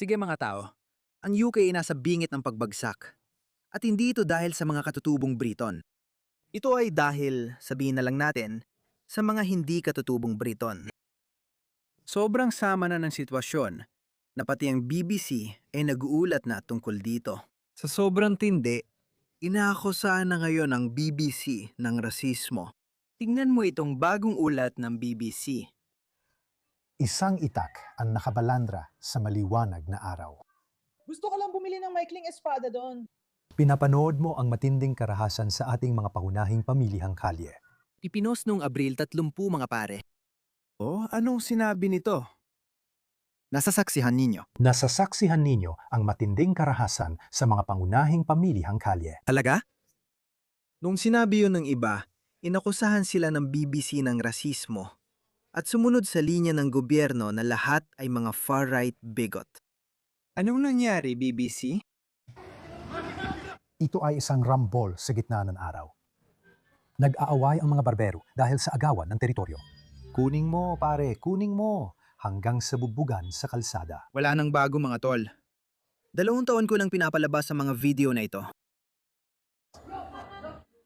Sige mga tao, ang UK ay nasa bingit ng pagbagsak. At hindi ito dahil sa mga katutubong Briton. Ito ay dahil, sabihin na lang natin, sa mga hindi katutubong Briton. Sobrang sama na ng sitwasyon na pati ang BBC ay nag-uulat na tungkol dito. Sa sobrang tindi, inaakusahan na ngayon ang BBC ng rasismo. Tingnan mo itong bagong ulat ng BBC. Isang itak ang nakabalandra sa maliwanag na araw. Gusto ko lang bumili ng maikling espada doon. Pinapanood mo ang matinding karahasan sa ating mga pangunahing pamilihang kalye. Ipinost noong Abril 30 mga pare. O, anong sinabi nito? Nasasaksihan ninyo. Nasasaksihan ninyo ang matinding karahasan sa mga pangunahing pamilihang kalye. Talaga? Nung sinabi yun ng iba, inakusahan sila ng BBC ng rasismo at sumunod sa linya ng gobyerno na lahat ay mga far-right bigot. Anong nangyari, BBC? Ito ay isang rambol sa gitna ng araw. Nag-aaway ang mga barbero dahil sa agawan ng teritoryo. Kuning mo, pare, kuning mo, hanggang sa bubugan sa kalsada. Wala nang bago mga tol. 2 taon ko nang pinapalabas sa mga video na ito.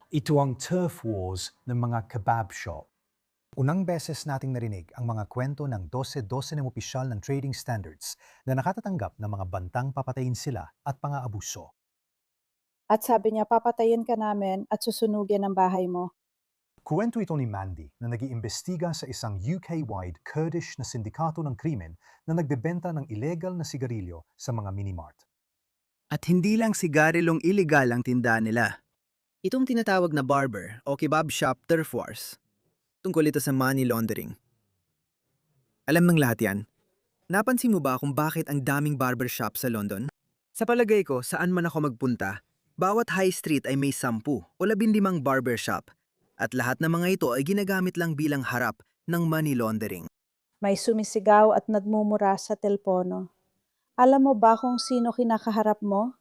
Ito ang turf wars ng mga kebab shop. Unang beses nating narinig ang mga kwento ng 12-12 ng opisyal ng trading standards na nakatatanggap ng mga bantang papatayin sila at pang-aabuso. At sabi niya, papatayin ka namin at susunugin ang bahay mo. Kuwento ito ni Mandy na nag-iimbestiga sa isang UK-wide Kurdish na sindikato ng krimen na nagbebenta ng illegal na sigarilyo sa mga minimart. At hindi lang sigarilong illegal ang tindahan nila. Itong tinatawag na barber o kebab shop turf wars. Tungkol ito sa money laundering. Alam ng lahat yan. Napansin mo ba kung bakit ang daming barbershop sa London? Sa palagay ko, saan man ako magpunta, bawat high street ay may 10 o 15 barbershop at lahat ng mga ito ay ginagamit lang bilang harap ng money laundering. May sumisigaw at nagmumura sa telpono. Alam mo ba kung sino kinakaharap mo?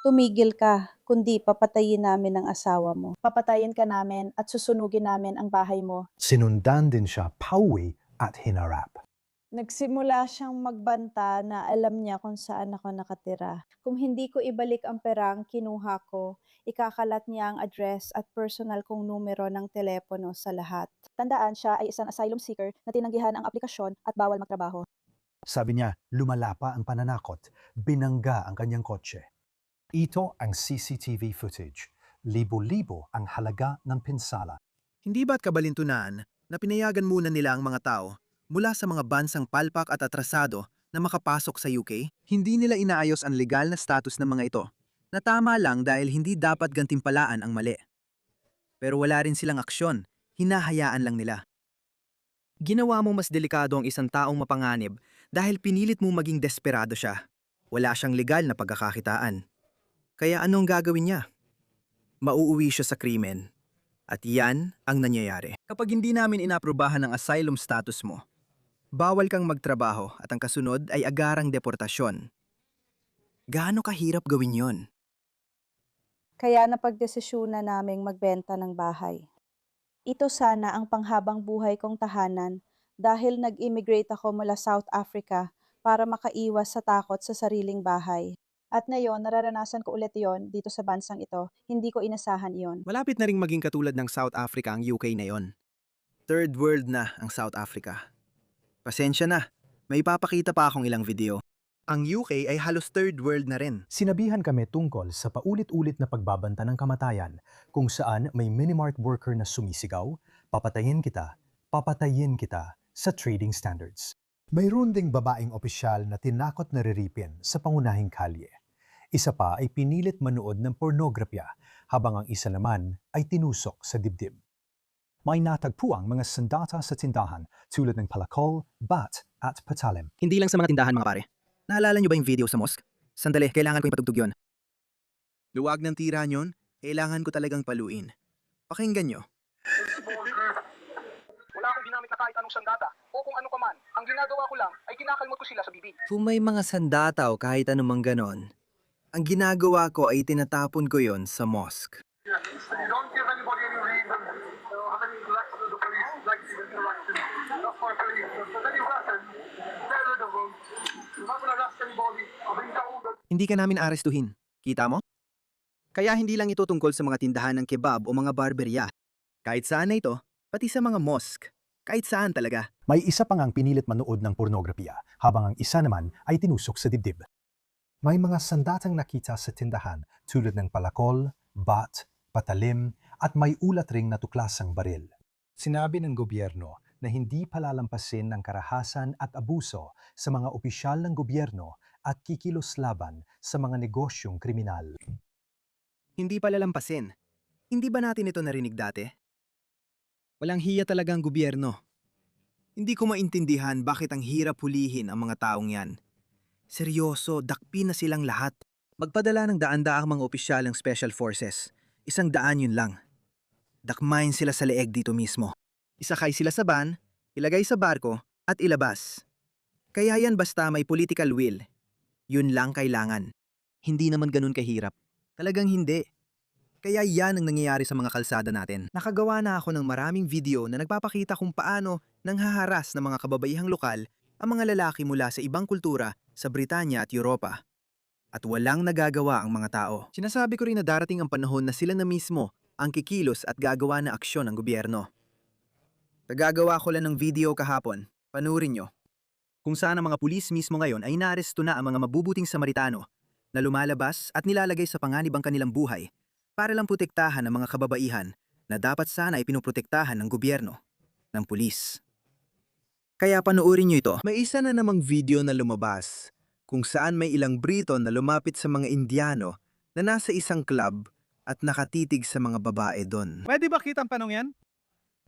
Tumigil ka, kundi papatayin namin ang asawa mo. Papatayin ka namin at susunugin namin ang bahay mo. Sinundan din siya pauwi at hinarap. Nagsimula siyang magbanta na alam niya kung saan ako nakatira. Kung hindi ko ibalik ang perang kinuha ko, ikakalat niya ang address at personal kong numero ng telepono sa lahat. Tandaan, siya ay isang asylum seeker na tinanggihan ang aplikasyon at bawal magtrabaho. Sabi niya, lumala pa ang pananakot, binangga ang kanyang kotse. Ito ang CCTV footage. Libo-libo ang halaga ng pinsala. Hindi ba't kabalintunaan na pinayagan muna nila ang mga tao mula sa mga bansang palpak at atrasado na makapasok sa UK? Hindi nila inaayos ang legal na status ng mga ito, na tama lang dahil hindi dapat gantimpalaan ang mali. Pero wala rin silang aksyon, hinahayaan lang nila. Ginawa mo mas delikado ang isang taong mapanganib dahil pinilit mo maging desperado siya. Wala siyang legal na pagkakakitaan. Kaya anong gagawin niya? Mauuwi siya sa krimen. At yan ang nangyayari. Kapag hindi namin inaprobahan ang asylum status mo, bawal kang magtrabaho at ang kasunod ay agarang deportasyon. Gaano kahirap gawin yon? Kaya napagdesisyonan naming magbenta ng bahay. Ito sana ang panghabang buhay kong tahanan dahil nag-immigrate ako mula South Africa para makaiwas sa takot sa sariling bahay. At ngayon, nararanasan ko ulit yon dito sa bansang ito. Hindi ko inasahan iyon. Malapit na ring maging katulad ng South Africa ang UK na yon. Third world na ang South Africa. Pasensya na, may papakita pa akong ilang video. Ang UK ay halos third world na rin. Sinabihan kami tungkol sa paulit-ulit na pagbabanta ng kamatayan kung saan may minimart worker na sumisigaw, papatayin kita sa trading standards. Mayroon ding babaeng opisyal na tinakot na riripin sa pangunahing kalye. Isa pa ay pinilit manood ng pornografya habang ang isa naman ay tinusok sa dibdib. May natagpuang mga sandata sa tindahan tulad ng palakol, bat at patalim. Hindi lang sa mga tindahan mga pare. Naalala niyo ba yung video sa mosque? Sandali, kailangan ko yung patugtog yun. Luwag ng tira nyon, kailangan ko talagang paluin. Pakinggan nyo. Wala akong ginamit na kahit anong sandata o kung ano pa man. Ang ginagawa ko lang ay kinakalmot ko sila sa bibig. Kung may mga sandata o kahit anumang ganon, ang ginagawa ko ay tinatapon ko yon sa mosque. You don't give anybody any reason to have any interaction with the police, negative interaction. That's my belief. So then you happen, they're rid of them. You're not going to arrest anybody. Hindi ka namin arestuhin. Kita mo? Kaya hindi lang ito tungkol sa mga tindahan ng kebab o mga barberya. Kahit saan na ito, pati sa mga mosque. Kahit saan talaga. May isa pang ang pinilit manood ng pornografiya, habang ang isa naman ay tinusok sa dibdib. May mga sandatang nakita sa tindahan tulad ng palakol, bat, patalim, at may ulat ring na tuklasang baril. Sinabi ng gobyerno na hindi palalampasin ng karahasan at abuso sa mga opisyal ng gobyerno at kikilos laban sa mga negosyong kriminal. Hindi palalampasin. Hindi ba natin ito narinig dati? Walang hiya talagang gobyerno. Hindi ko maintindihan bakit ang hirap hulihin ang mga taong yan. Seryoso, dakpi na silang lahat. Magpadala ng daan-daang mga opisyal ng Special Forces. 100 yun lang. Dakmain sila sa leeg dito mismo. Isakay sila sa van, ilagay sa barko, at ilabas. Kaya yan basta may political will. Yun lang kailangan. Hindi naman ganun kahirap. Talagang hindi. Kaya yan ang nangyayari sa mga kalsada natin. Nakagawa na ako ng maraming video na nagpapakita kung paano nanghaharas ng mga kababaihang lokal ang mga lalaki mula sa ibang kultura sa Britanya at Europa. At walang nagagawa ang mga tao. Sinasabi ko rin na darating ang panahon na sila na mismo ang kikilos at gagawa na aksyon ng gobyerno. Nagagawa ko lang ng video kahapon. Panurin nyo. Kung saan ang mga pulis mismo ngayon ay naaresto na ang mga mabubuting Samaritano na lumalabas at nilalagay sa panganib ang kanilang buhay para lang protektahan ang mga kababaihan na dapat sana ay pinoprotektahan ng gobyerno, ng pulis. Kaya panoorin nyo ito. May isa na namang video na lumabas kung saan may ilang Briton na lumapit sa mga Indiano na nasa isang club at nakatitig sa mga babae doon. Pwede ba kitang tanong yan?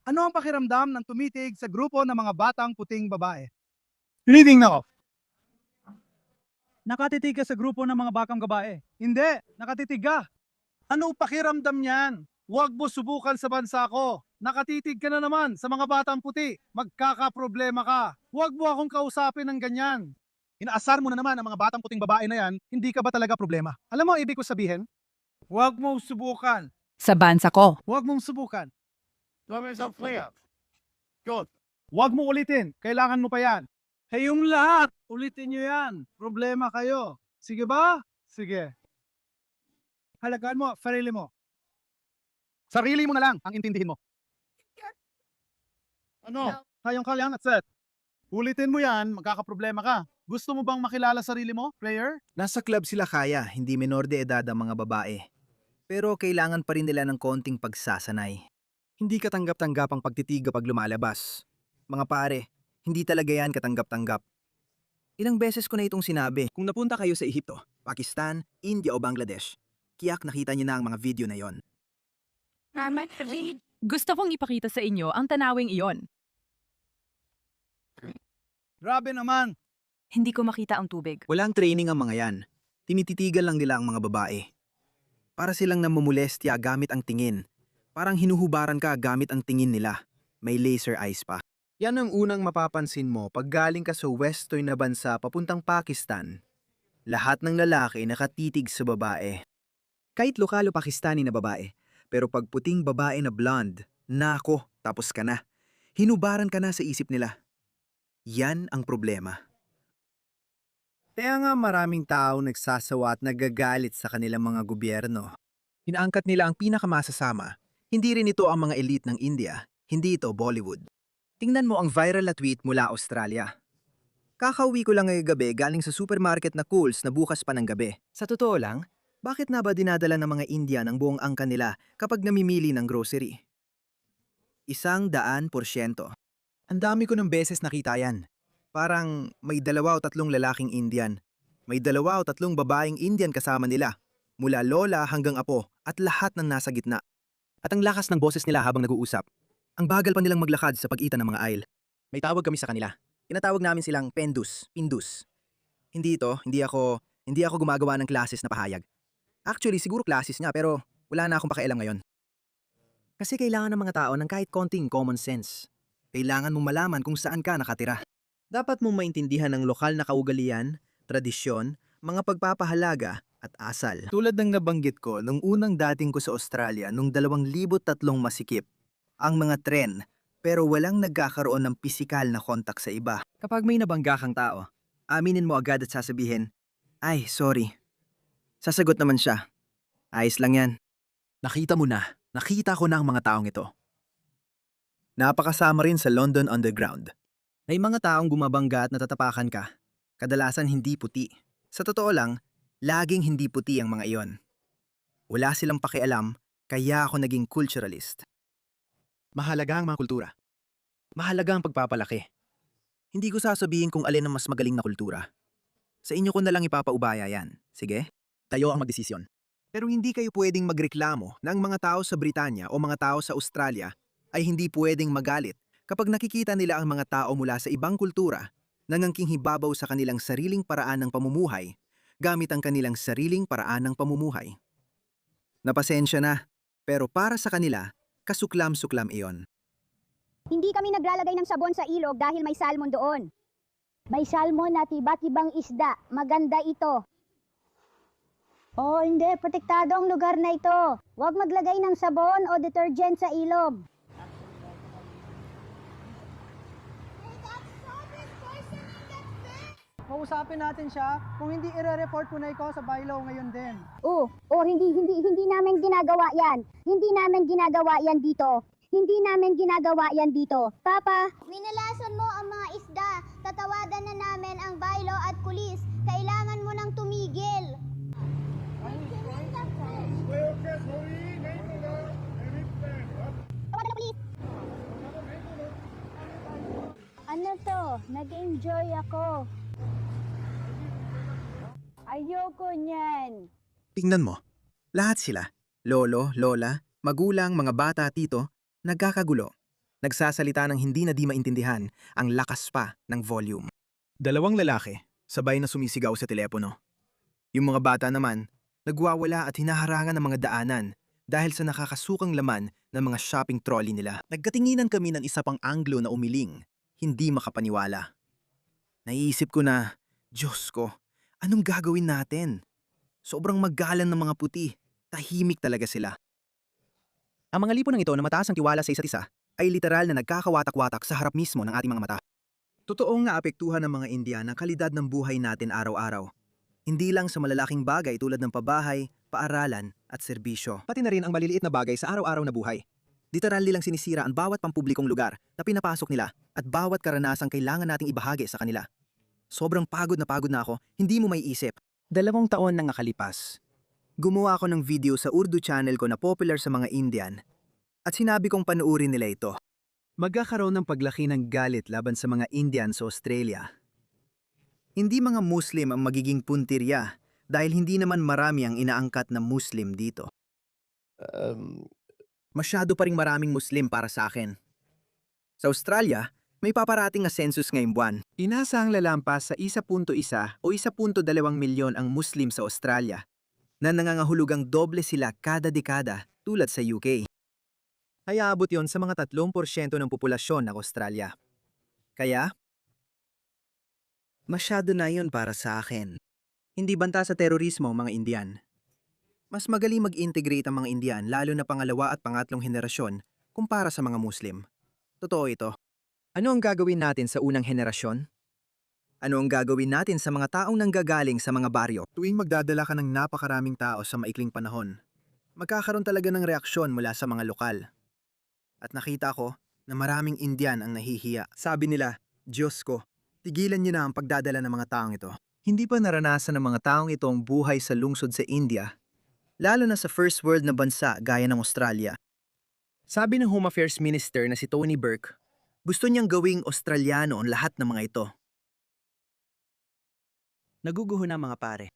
Ano ang pakiramdam ng tumitig sa grupo ng mga batang puting babae? Reading na ako. Nakatitig ka sa grupo ng mga bakang babae? Hindi, nakatitig ka. Ano pakiramdam niyan? Huwag mo subukan sa bansa ko. Nakatitig ka na naman sa mga batang puti. Magkakaproblema ka. Huwag mo akong kausapin ng ganyan. Inaasar mo na naman ang mga batang puting babae na yan, hindi ka ba talaga problema? Alam mo ang ibig ko sabihin? Huwag mong subukan. Sa bansa ko. Huwag mong subukan. Good. Huwag mo ulitin. Kailangan mo pa yan. Kayong lahat, ulitin nyo yan. Problema kayo. Sige ba? Sige. Halagaan mo, sarili mo. Sarili mo na lang ang intindihin mo. Ano? Kayong kalyan at set. Ulitin mo yan, magkakaproblema ka. Gusto mo bang makilala sarili mo, player? Nasa club sila kaya, hindi menor de edad ang mga babae. Pero kailangan pa rin nila ng konting pagsasanay. Hindi katanggap-tanggap ang pagtitiga pag lumalabas. Mga pare, hindi talaga yan katanggap-tanggap. Ilang beses ko na itong sinabi, kung napunta kayo sa Ehipto, Pakistan, India o Bangladesh, kiyak nakita niyo na ang mga video na yon. Gusto kong ipakita sa inyo ang tanawing iyon. Grabe naman. Hindi ko makita ang tubig. Walang training ang mga yan. Tinititigan lang nila ang mga babae. Para silang namumulestya gamit ang tingin. Parang hinuhubaran ka gamit ang tingin nila. May laser eyes pa. Yan ang unang mapapansin mo pag galing ka sa western na bansa papuntang Pakistan. Lahat ng lalaki nakatitig sa babae. Kahit lokal o Pakistani na babae. Pero pag puting babae na blonde, nako, tapos ka na. Hinubaran ka na sa isip nila. Yan ang problema. Kaya nga maraming tao nagsasawa at nagagalit sa kanilang mga gobyerno. Inaangkat nila ang pinakamasasama. Hindi rin ito ang mga elite ng India. Hindi ito Bollywood. Tingnan mo ang viral na tweet mula Australia. Kakauwi ko lang ngayong gabi galing sa supermarket na Coles na bukas pa ng gabi. Sa totoo lang, bakit na ba dinadala ng mga Indian ang buong angka nila kapag namimili ng grocery? 100%. Ang dami ko ng beses nakita yan. Parang may 2 o 3 lalaking Indian. May 2 o 3 babaeng Indian kasama nila. Mula lola hanggang apo at lahat ng nasa gitna. At ang lakas ng boses nila habang nag-uusap. Ang bagal pa nilang maglakad sa pagitan ng mga aisle. May tawag kami sa kanila. Tinatawag namin silang pendus, pindus. Hindi ako gumagawa ng classes na pahayag. Actually, siguro classes nga pero wala na akong pakialam ngayon. Kasi kailangan ng mga tao ng kahit konting common sense. Kailangan mong malaman kung saan ka nakatira. Dapat mong maintindihan ng lokal na kaugalian, tradisyon, mga pagpapahalaga at asal. Tulad ng nabanggit ko nung unang dating ko sa Australia nung 2003 masikip. Ang mga tren, pero walang nagkakaroon ng pisikal na kontak sa iba. Kapag may nabangga kang tao, aminin mo agad at sasabihin, "Ay, sorry, Sasagot naman siya. Ayos lang yan. Nakita mo na. Nakita ko na ang mga taong ito. Napakasama rin sa London Underground. May mga taong gumabangga at natatapakan ka. Kadalasan hindi puti. Sa totoo lang, laging hindi puti ang mga iyon. Wala silang pakialam, kaya ako naging culturalist. Mahalaga ang mga kultura. Mahalaga ang pagpapalaki. Hindi ko sasabihin kung alin ang mas magaling na kultura. Sa inyo ko na lang ipapaubaya yan. Sige? Tayo ang magdesisyon. Pero hindi kayo pwedeng magreklamo na ang mga tao sa Britanya o mga tao sa Australia ay hindi pwedeng magalit kapag nakikita nila ang mga tao mula sa ibang kultura nangangking hibabaw sa kanilang sariling paraan ng pamumuhay gamit ang kanilang sariling paraan ng pamumuhay. Napasensya na, pero para sa kanila, kasuklam-suklam iyon. Hindi kami naglalagay ng sabon sa ilog dahil may salmon doon. May salmon at iba't ibang isda. Maganda ito. Oh, hindi. Protektado ang lugar na ito. Huwag maglagay ng sabon o detergent sa ilog. Kausapin natin siya. Kung hindi, ire-report ko na ikaw sa bylaw ngayon din. Hindi namin ginagawa yan. Hindi namin ginagawa yan dito. Hindi namin ginagawa yan dito. Papa, minalason mo ang mga isda. Tatawadan na namin ang bylaw at pulis. Kailangan mo nang tumigil. Tawagan ang pulis. Ano to? Nag-enjoy ako. Ayoko niyan. Tingnan mo, lahat sila, lolo, lola, magulang, mga bata, tito, nagkakagulo. Nagsasalita ng hindi na di maintindihan ang lakas pa ng volume. Dalawang lalaki, sabay na sumisigaw sa telepono. Yung mga bata naman, nagwawala at hinaharangan ng mga daanan dahil sa nakakasukang laman ng mga shopping trolley nila. Nagkatinginan kami ng isa pang Anglo na umiling, hindi makapaniwala. Naiisip ko na, Diyos ko, anong gagawin natin? Sobrang magalang ng mga puti. Tahimik talaga sila. Ang mga lipunan ito na mataas ang tiwala sa isa't isa ay literal na nagkakawatak-watak sa harap mismo ng ating mga mata. Totoong naapektuhan ng mga Indian ang kalidad ng buhay natin araw-araw. Hindi lang sa malalaking bagay tulad ng pabahay, paaralan at serbisyo. Pati na rin ang maliliit na bagay sa araw-araw na buhay. Literal nilang sinisira ang bawat pampublikong lugar na pinapasok nila at bawat karanasang kailangan nating ibahagi sa kanila. Sobrang pagod na ako, hindi mo may isip. 2 taon na nakalipas. Gumawa ako ng video sa Urdu channel ko na popular sa mga Indian at sinabi kong panuurin nila ito. Magkakaroon ng paglaki ng galit laban sa mga Indian sa Australia. Hindi mga Muslim ang magiging puntirya dahil hindi naman marami ang inaangkat na Muslim dito. Masyado pa ring maraming Muslim para sa akin. Sa Australia, may paparating na census ngayong buwan. Inasahang lalampas sa 1.1 o 1.2 milyon ang Muslim sa Australia na nangangahulugang doble sila kada dekada tulad sa UK. Ay aabot yon sa mga 3% ng populasyon ng Australia. Kaya, masyado na yon para sa akin. Hindi banta sa terorismo ang mga Indian. Mas magaling mag-integrate ang mga Indian lalo na pangalawa at pangatlong henerasyon kumpara sa mga Muslim. Totoo ito. Ano ang gagawin natin sa unang henerasyon? Ano ang gagawin natin sa mga taong nanggagaling sa mga baryo? Tuwing magdadala ka ng napakaraming tao sa maikling panahon, magkakaroon talaga ng reaksyon mula sa mga lokal. At nakita ko na maraming Indian ang nahihiya. Sabi nila, Diyos ko, tigilan niyo na ang pagdadala ng mga taong ito. Hindi pa naranasan ng mga taong ito ang buhay sa lungsod sa India, lalo na sa first world na bansa gaya ng Australia. Sabi ng Home Affairs Minister na si Tony Burke, gusto niyang gawing Australiano ang lahat ng mga ito. Naguguho na mga pare.